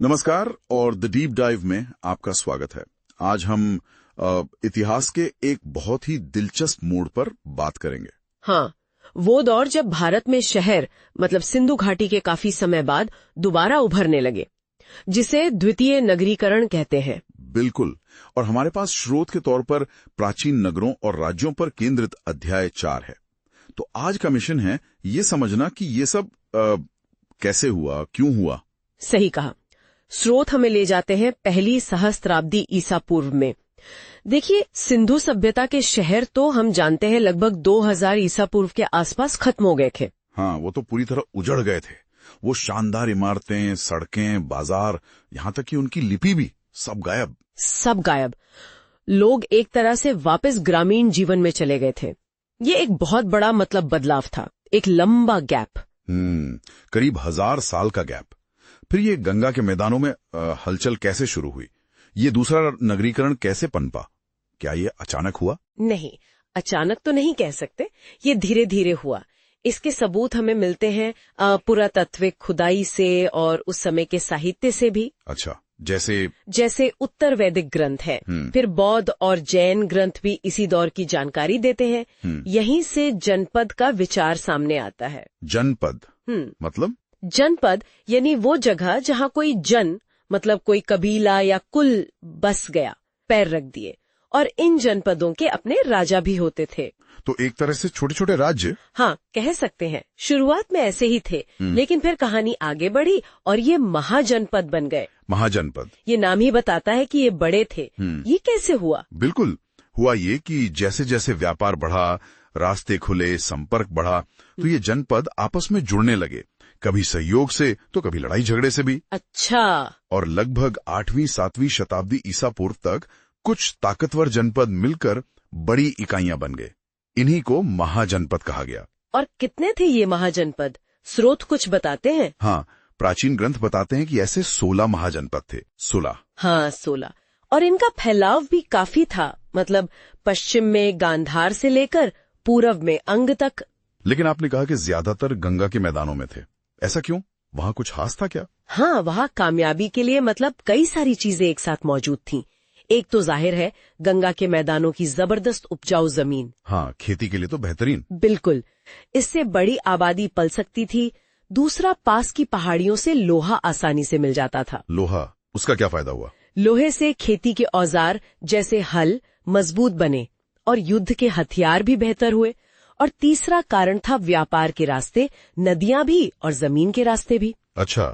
नमस्कार और the deep dive में आपका स्वागत है। आज हम इतिहास के एक बहुत ही दिलचस्प मोड़ पर बात करेंगे। हाँ, वो दौर जब भारत में शहर मतलब सिंधु घाटी के काफी समय बाद दोबारा उभरने लगे, जिसे द्वितीय नगरीकरण कहते हैं। बिल्कुल। और हमारे पास स्रोत के तौर पर प्राचीन नगरों और राज्यों पर केंद्रित अध्याय 4 है। तो आज का मिशन है ये समझना कि ये सब कैसे हुआ, क्यों हुआ। सही कहा। स्रोत हमें ले जाते हैं पहली सहस्त्राब्दी ईसा पूर्व में। देखिए, सिंधु सभ्यता के शहर तो हम जानते हैं लगभग 2000 ईसा पूर्व के आसपास खत्म हो गए थे। हाँ, वो तो पूरी तरह उजड़ गए थे। वो शानदार इमारतें, सड़कें, बाजार, यहाँ तक कि उनकी लिपि भी सब गायब। सब गायब। लोग एक तरह से वापस ग्रामीण जीवन में चले गए थे। ये एक बहुत बड़ा बदलाव था, एक लंबा गैप। करीब 1000 साल का गैप। फिर ये गंगा के मैदानों में हलचल कैसे शुरू हुई? ये दूसरा नगरीकरण कैसे पनपा? क्या ये अचानक हुआ? नहीं, अचानक तो नहीं कह सकते। ये धीरे धीरे हुआ। इसके सबूत हमें मिलते हैं पुरातत्विक खुदाई से और उस समय के साहित्य से भी। अच्छा, जैसे उत्तर वैदिक ग्रंथ है। फिर बौद्ध और जैन ग्रंथ भी इसी दौर की जानकारी देते हैं। यहीं से जनपद का विचार सामने आता है। जनपद मतलब? जनपद यानी वो जगह जहाँ कोई कोई कबीला या कुल बस गया, पैर रख दिए। और इन जनपदों के अपने राजा भी होते थे। तो एक तरह से छोटे छोटे राज्य। हाँ, कह सकते हैं। शुरुआत में ऐसे ही थे, लेकिन फिर कहानी आगे बढ़ी और ये महाजनपद बन गए। महाजनपद, ये नाम ही बताता है कि ये बड़े थे। ये कैसे हुआ? बिल्कुल, हुआ ये कि जैसे जैसे व्यापार बढ़ा, रास्ते खुले, संपर्क बढ़ा, तो ये जनपद आपस में जुड़ने लगे। कभी सहयोग से तो कभी लड़ाई झगड़े से भी। अच्छा। और लगभग 8वीं-7वीं शताब्दी ईसा पूर्व तक कुछ ताकतवर जनपद मिलकर बड़ी इकाइयां बन गए। इन्हीं को महाजनपद कहा गया। और कितने थे ये महाजनपद? स्रोत कुछ बताते हैं? हाँ, प्राचीन ग्रंथ बताते हैं कि ऐसे 16 महाजनपद थे। 16। हाँ, 16। और इनका फैलाव भी काफी था। पश्चिम में गांधार से लेकर पूर्व में अंग तक। लेकिन आपने कहा कि ज्यादातर गंगा के मैदानों में थे। ऐसा क्यों? वहाँ कुछ खास था क्या? हाँ, वहाँ कामयाबी के लिए कई सारी चीजें एक साथ मौजूद थीं। एक तो जाहिर है गंगा के मैदानों की जबरदस्त उपजाऊ जमीन। हाँ, खेती के लिए तो बेहतरीन। बिल्कुल, इससे बड़ी आबादी पल सकती थी। दूसरा, पास की पहाड़ियों से लोहा आसानी से मिल जाता था। लोहा, उसका क्या फायदा हुआ? लोहे से खेती के औजार जैसे हल मजबूत बने और युद्ध के हथियार भी बेहतर हुए। और तीसरा कारण था व्यापार के रास्ते, नदियां भी और जमीन के रास्ते भी। अच्छा,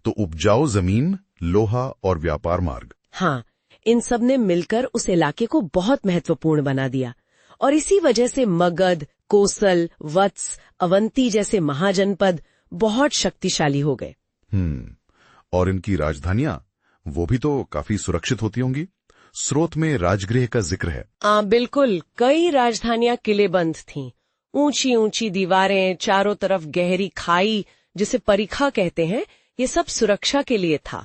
तो उपजाऊ जमीन, लोहा और व्यापार मार्ग। हाँ, इन सब ने मिलकर उस इलाके को बहुत महत्वपूर्ण बना दिया। और इसी वजह से मगध, कोसल, वत्स, अवंती जैसे महाजनपद बहुत शक्तिशाली हो गए। और इनकी राजधानियां, वो भी तो काफी सुरक्षित होती होंगी। स्रोत में राजगृह का जिक्र है। बिल्कुल, कई राजधानियां किलेबंद थीं। ऊंची ऊंची दीवारें, चारों तरफ गहरी खाई जिसे परिखा कहते हैं, ये सब सुरक्षा के लिए था।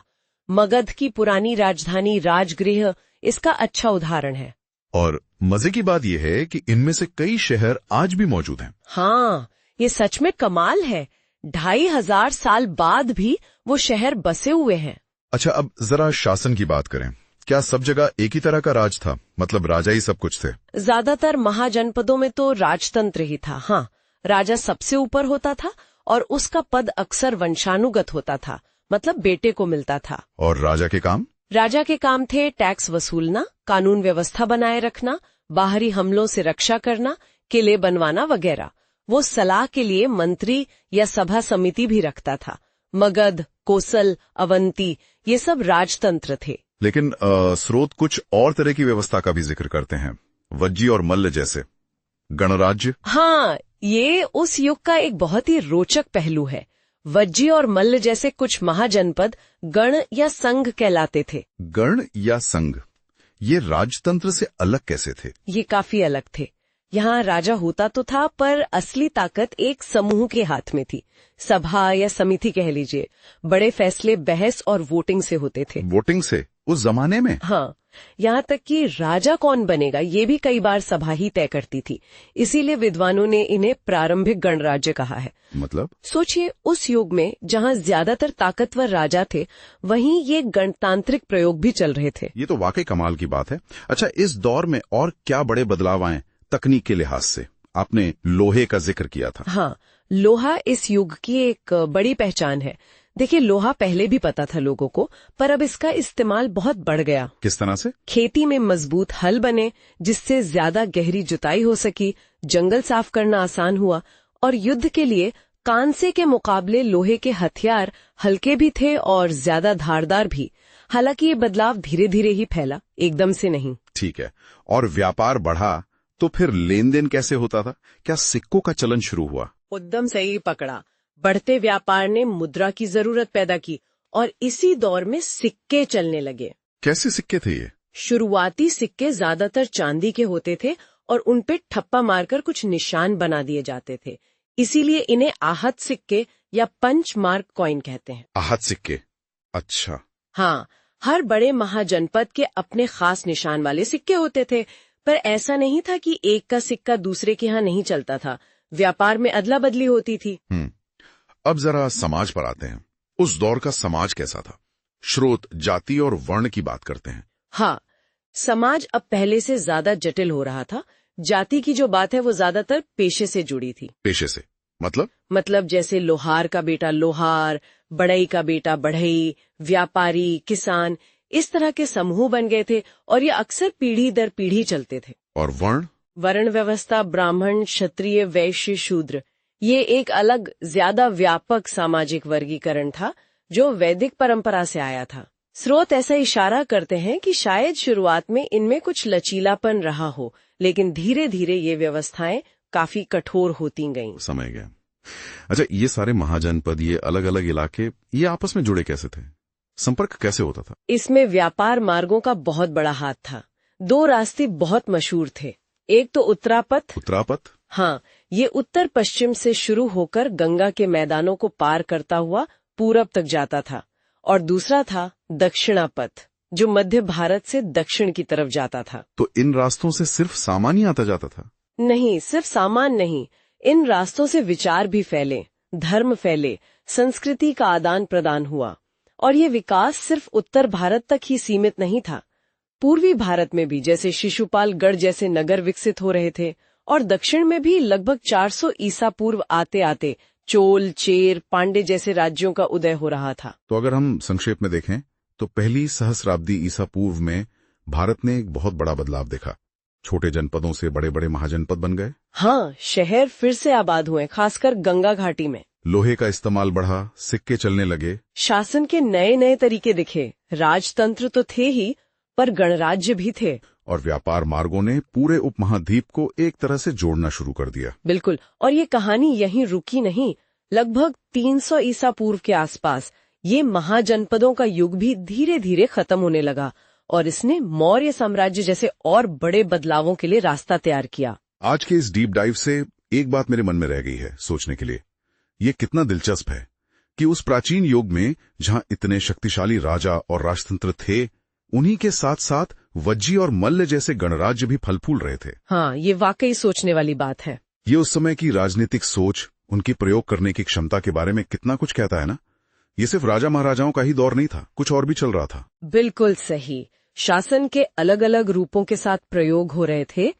मगध की पुरानी राजधानी राजगृह इसका अच्छा उदाहरण है। और मजे की बात यह है कि इनमें से कई शहर आज भी मौजूद हैं। हाँ, ये सच में कमाल है। 2500 साल बाद भी वो शहर बसे हुए हैं। अच्छा, अब जरा शासन की बात करें। क्या सब जगह एक ही तरह का राज था? राजा ही सब कुछ थे? ज्यादातर महाजनपदों में तो राजतंत्र ही था। हाँ, राजा सबसे ऊपर होता था और उसका पद अक्सर वंशानुगत होता था, बेटे को मिलता था। और राजा के काम? राजा के काम थे टैक्स वसूलना, कानून व्यवस्था बनाए रखना, बाहरी हमलों से रक्षा करना, किले बनवाना वगैरह। वो सलाह के लिए मंत्री या सभा समिति भी रखता था। मगध, कोसल, अवंती ये सब राजतंत्र थे। लेकिन स्रोत कुछ और तरह की व्यवस्था का भी जिक्र करते हैं, वज्जी और मल्ल जैसे गणराज्य। हाँ, ये उस युग का एक बहुत ही रोचक पहलू है। वज्जी और मल्ल जैसे कुछ महाजनपद गण या संघ कहलाते थे। गण या संघ, ये राजतंत्र से अलग कैसे थे? ये काफी अलग थे। यहाँ राजा होता तो था, पर असली ताकत एक समूह के हाथ में थी। सभा या समिति कह लीजिए। बड़े फैसले बहस और वोटिंग से होते थे। वोटिंग से? उस जमाने में? हाँ, यहाँ तक कि राजा कौन बनेगा ये भी कई बार सभा ही तय करती थी। इसीलिए विद्वानों ने इन्हें प्रारंभिक गणराज्य कहा है। मतलब? सोचिए, उस युग में जहाँ ज्यादातर ताकतवर राजा थे, वहीं ये गणतांत्रिक प्रयोग भी चल रहे थे। ये तो वाकई कमाल की बात है। अच्छा, इस दौर में और क्या बड़े बदलाव आए तकनीक के लिहाज से? आपने लोहे का जिक्र किया था। हाँ, लोहा इस युग की एक बड़ी पहचान है। देखिए, लोहा पहले भी पता था लोगों को, पर अब इसका इस्तेमाल बहुत बढ़ गया। किस तरह से? खेती में मजबूत हल बने, जिससे ज्यादा गहरी जुताई हो सकी, जंगल साफ करना आसान हुआ, और युद्ध के लिए कांसे के मुकाबले लोहे के हथियार हल्के भी थे और ज्यादा धारदार भी। हालांकि ये बदलाव धीरे धीरे ही फैला, एकदम से नहीं। ठीक है। और व्यापार बढ़ा तो फिर लेन देन कैसे होता था? क्या सिक्कों का चलन शुरू हुआ? एकदम सही पकड़ा। बढ़ते व्यापार ने मुद्रा की जरूरत पैदा की और इसी दौर में सिक्के चलने लगे। कैसे सिक्के थे ये? शुरुआती सिक्के ज्यादातर चांदी के होते थे और उनपे ठप्पा मारकर कुछ निशान बना दिए जाते थे। इसीलिए इन्हें आहत सिक्के या पंच मार्क कॉइन कहते हैं। आहत सिक्के? अच्छा। हाँ, हर बड़े महाजनपद के अपने खास निशान वाले सिक्के होते थे, पर ऐसा नहीं था कि एक का सिक्का दूसरे के यहाँ नहीं चलता था। व्यापार में अदला बदली होती थी। अब जरा समाज पर आते हैं। उस दौर का समाज कैसा था? श्रोत, जाति और वर्ण की बात करते हैं। हाँ, समाज अब पहले से ज्यादा जटिल हो रहा था। जाति की जो बात है वो ज्यादातर पेशे से जुड़ी थी। पेशे से मतलब जैसे लोहार का बेटा लोहार, बढ़ई का बेटा बढ़ई, व्यापारी, किसान, इस तरह के समूह बन गए थे और ये अक्सर पीढ़ी दर पीढ़ी चलते थे। और वर्ण व्यवस्था ब्राह्मण, क्षत्रिय, वैश्य, शूद्र, ये एक अलग ज्यादा व्यापक सामाजिक वर्गीकरण था जो वैदिक परंपरा से आया था। स्रोत ऐसा इशारा करते हैं कि शायद शुरुआत में इनमें कुछ लचीलापन रहा हो, लेकिन धीरे धीरे ये व्यवस्थाएं काफी कठोर होती गईं। समझ गया। अच्छा, ये सारे महाजनपद, ये अलग अलग इलाके, ये आपस में जुड़े कैसे थे? संपर्क कैसे होता था? इसमें व्यापार मार्गों का बहुत बड़ा हाथ था। दो रास्ते बहुत मशहूर थे। एक तो उत्तरापथ। हाँ, ये उत्तर पश्चिम से शुरू होकर गंगा के मैदानों को पार करता हुआ पूरब तक जाता था, और दूसरा था दक्षिणापथ, जो मध्य भारत से दक्षिण की तरफ जाता था। तो इन रास्तों से सिर्फ सामान ही आता जाता था? नहीं, सिर्फ सामान नहीं, इन रास्तों से विचार भी फैले, धर्म फैले, संस्कृति का आदान प्रदान हुआ। और ये विकास सिर्फ उत्तर भारत तक ही सीमित नहीं था। पूर्वी भारत में भी जैसे शिशुपालगढ़ जैसे नगर विकसित हो रहे थे, और दक्षिण में भी लगभग 400 ईसा पूर्व आते आते चोल, चेर, पांडे जैसे राज्यों का उदय हो रहा था। तो अगर हम संक्षेप में देखें तो पहली सहस्राब्दी ईसा पूर्व में भारत ने एक बहुत बड़ा बदलाव देखा। छोटे जनपदों से बड़े बड़े महाजनपद बन गए। हाँ, शहर फिर से आबाद हुए, खासकर गंगा घाटी में। लोहे का इस्तेमाल बढ़ा, सिक्के चलने लगे, शासन के नए नए तरीके दिखे। राजतंत्र तो थे ही, पर गणराज्य भी थे। और व्यापार मार्गों ने पूरे उपमहाद्वीप को एक तरह से जोड़ना शुरू कर दिया। बिल्कुल, और ये कहानी यहीं रुकी नहीं। लगभग 300 ईसा पूर्व के आसपास ये महाजनपदों का युग भी धीरे धीरे खत्म होने लगा, और इसने मौर्य साम्राज्य जैसे और बड़े बदलावों के लिए रास्ता तैयार किया। आज के इस डीप डाइव से एक बात मेरे मन में रह गई है सोचने के लिए। ये कितना दिलचस्प है कि उस प्राचीन युग में जहां इतने शक्तिशाली राजा और राजतंत्र थे, उन्हीं के साथ साथ वज्जी और मल्ल जैसे गणराज्य भी फल फूल रहे थे। हाँ, ये वाकई सोचने वाली बात है। ये उस समय की राजनीतिक सोच, उनकी प्रयोग करने की क्षमता के बारे में कितना कुछ कहता है ना। ये सिर्फ राजा महाराजाओं का ही दौर नहीं था, कुछ और भी चल रहा था। बिल्कुल सही। शासन के अलग अलग रूपों के साथ प्रयोग हो रहे थे,